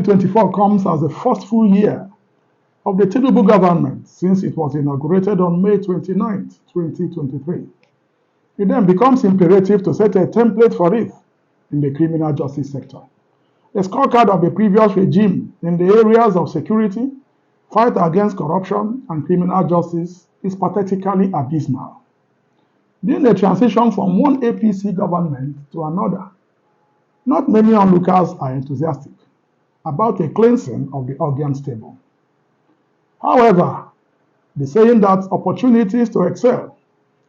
2024 comes as the first full year of the Tinubu government since it was inaugurated on May 29, 2023. It then becomes imperative to set a template for it in the criminal justice sector. The scorecard of the previous regime in the areas of security, fight against corruption, and criminal justice is pathetically abysmal. Being a transition from one APC government to another, not many onlookers are enthusiastic about a cleansing of the audience table. However, the saying that opportunities to excel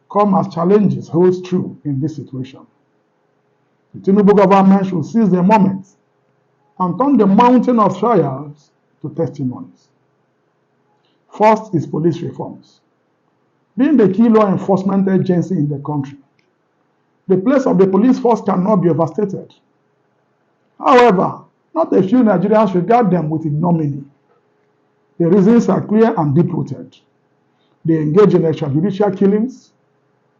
come as challenges holds true in this situation. The Tinubu government should seize the moment and turn the mountain of trials to testimonies. First is police reforms. Being the key law enforcement agency in the country, the place of the police force cannot be overstated. However, not a few Nigerians regard them with ignominy. The reasons are clear and deep-rooted. They engage in extrajudicial killings,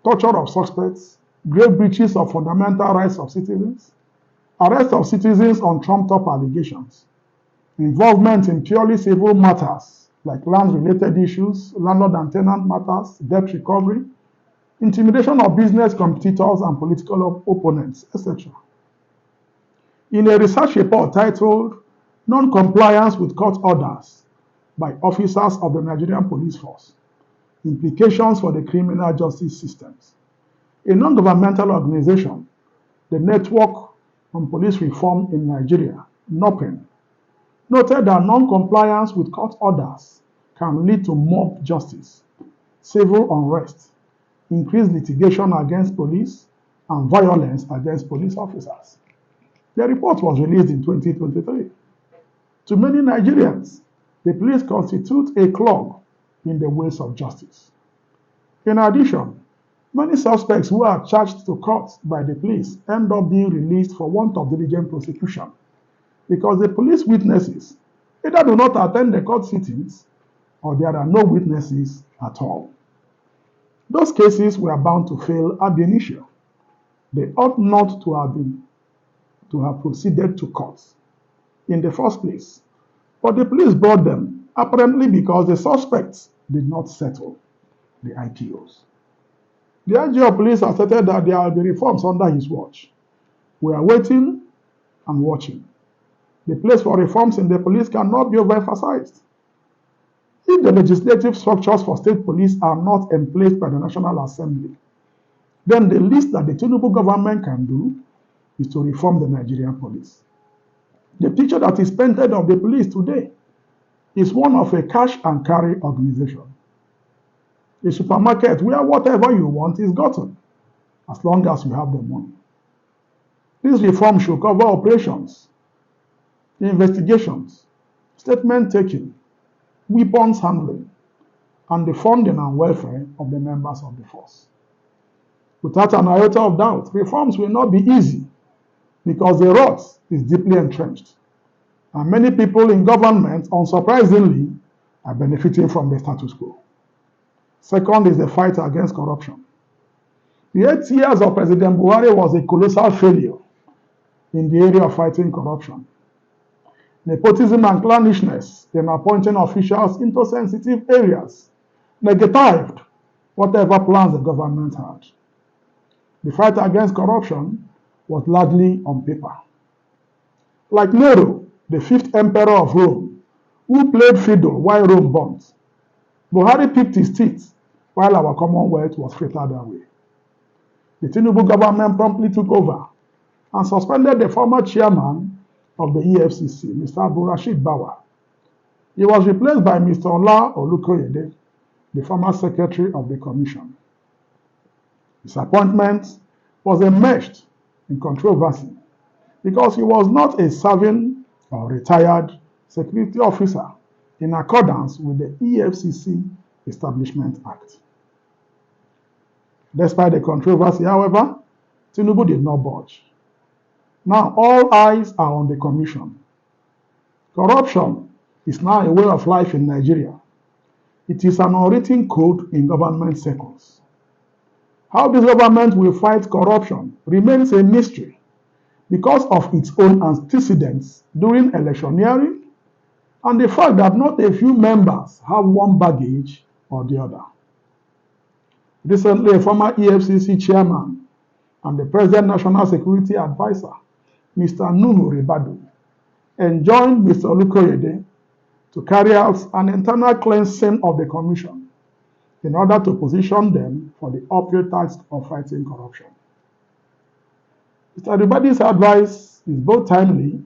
torture of suspects, grave breaches of fundamental rights of citizens, arrest of citizens on trumped-up allegations, involvement in purely civil matters like land-related issues, landlord and tenant matters, debt recovery, intimidation of business competitors and political opponents, etc. In a research report titled Non-Compliance with Court Orders by Officers of the Nigerian Police Force, Implications for the Criminal Justice Systems, a non-governmental organization, the Network on Police Reform in Nigeria, NOPIN, noted that non-compliance with court orders can lead to mob justice, civil unrest, increased litigation against police, and violence against police officers. The report was released in 2023. To many Nigerians, the police constitute a clog in the ways of justice. In addition, many suspects who are charged to court by the police end up being released for want of diligent prosecution because the police witnesses either do not attend the court sittings or there are no witnesses at all. Those cases were bound to fail ab initio. They ought not to have proceeded to court in the first place, but the police brought them apparently because the suspects did not settle the IPOs. The IG of police asserted that there will be reforms under his watch. We are waiting and watching. The place for reforms in the police cannot be overemphasized. If the legislative structures for state police are not in place by the National Assembly, then the least that the Tinubu government can do is to reform the Nigerian police. The picture that is painted of the police today is one of a cash and carry organization. A supermarket where whatever you want is gotten, as long as you have the money. This reform should cover operations, investigations, statement taking, weapons handling, and the funding and welfare of the members of the force. Without an iota of doubt, reforms will not be easy because the rot is deeply entrenched, and many people in government, unsurprisingly, are benefiting from the status quo. Second is the fight against corruption. The 8 years of President Buhari was a colossal failure in the area of fighting corruption. Nepotism and clannishness in appointing officials into sensitive areas negatived whatever plans the government had. The fight against corruption was largely on paper. Like Nero, the 5th emperor of Rome, who played fiddle while Rome burnt, Buhari picked his teeth while our Commonwealth was frittered away. The Tinubu government promptly took over and suspended the former chairman of the EFCC, Mr. Abdulrasheed Bawah. He was replaced by Mr. Ola Olukoyede, the former secretary of the commission. His appointment was enmeshed in controversy because he was not a serving or retired security officer in accordance with the EFCC Establishment Act. Despite the controversy, however, Tinubu did not budge. Now all eyes are on the commission. Corruption is now a way of life in Nigeria. It is an unwritten code in government circles. How this government will fight corruption remains a mystery because of its own antecedents during electioneering and the fact that not a few members have one baggage or the other. Recently, a former EFCC chairman and the President National Security Advisor, Mr. Nuhu Ribadu, enjoined Mr. Olukoyede to carry out an internal cleansing of the commission in order to position them for the uphill task of fighting corruption. Mr. Ribadu's advice is both timely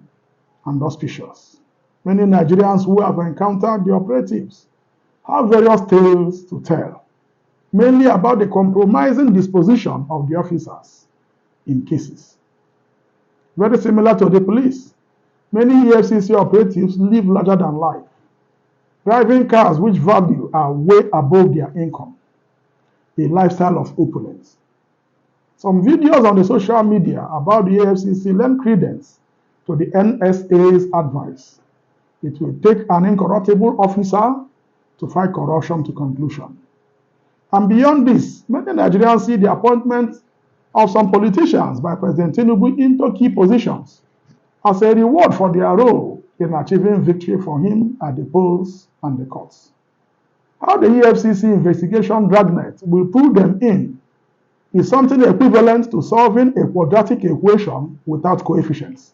and auspicious. Many Nigerians who have encountered the operatives have various tales to tell, mainly about the compromising disposition of the officers in cases. Very similar to the police, many EFCC operatives live larger than life, driving cars which value are way above their income, a lifestyle of opulence. Some videos on the social media about the EFCC lend credence to the NSA's advice. It will take an incorruptible officer to fight corruption to conclusion. And beyond this, many Nigerians see the appointment of some politicians by President Tinubu into key positions as a reward for their role in achieving victory for him at the polls and the courts. How the EFCC investigation dragnet will pull them in is something equivalent to solving a quadratic equation without coefficients.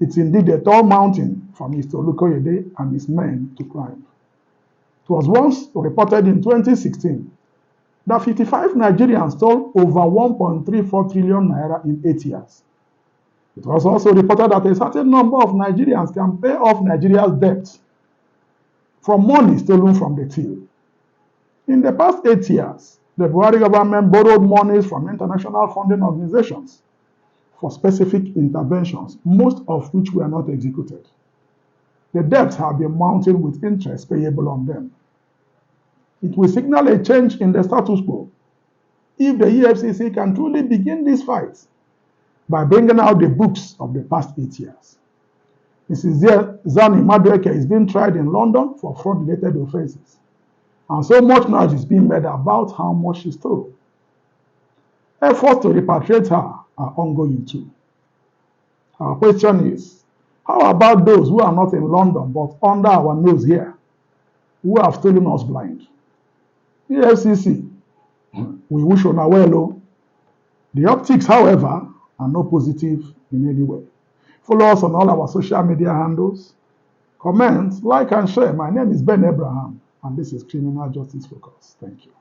It's indeed a tall mountain for Mr. Olukoyede and his men to climb. It was once reported in 2016 that 55 Nigerians stole over 1.34 trillion naira in 8 years. It was also reported that a certain number of Nigerians can pay off Nigeria's debt from money stolen from the till. In the past 8 years, the Buhari government borrowed monies from international funding organizations for specific interventions, most of which were not executed. The debts have been mounting with interest payable on them. It will signal a change in the status quo if the EFCC can truly begin this fight by bringing out the books of the past 8 years. Mrs. Zani Madueke is being tried in London for fraud-related offenses, and so much noise is being made about how much she stole. Efforts to repatriate her are ongoing too. Our question is, how about those who are not in London but under our nose here, who have stolen us blind? EFCC, we wish on our well. The optics, however, are not positive in any way. Follow us on all our social media handles. Comment, like, and share. My name is Ben Abraham, and this is Criminal Justice Focus. Thank you.